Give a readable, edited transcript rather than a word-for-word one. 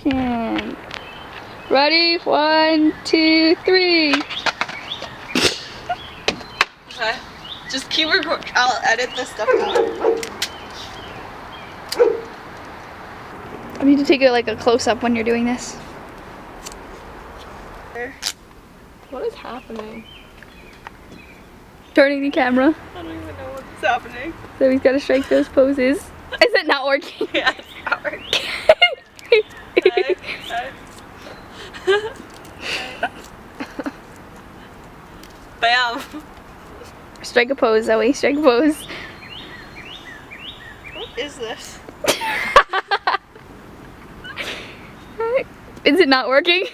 action. Ready? 1, 2, 3. Okay. Just keep recording. I'll edit this stuff out. I need to take like a close-up when you're doing this. What is happening? Turning the camera. I don't even know what's happening. So he's got to strike those poses. Is it not working? Yeah, it's not working. Okay. Bam. Strike a pose, Zoe. Strike a pose. What is this? Is it not working?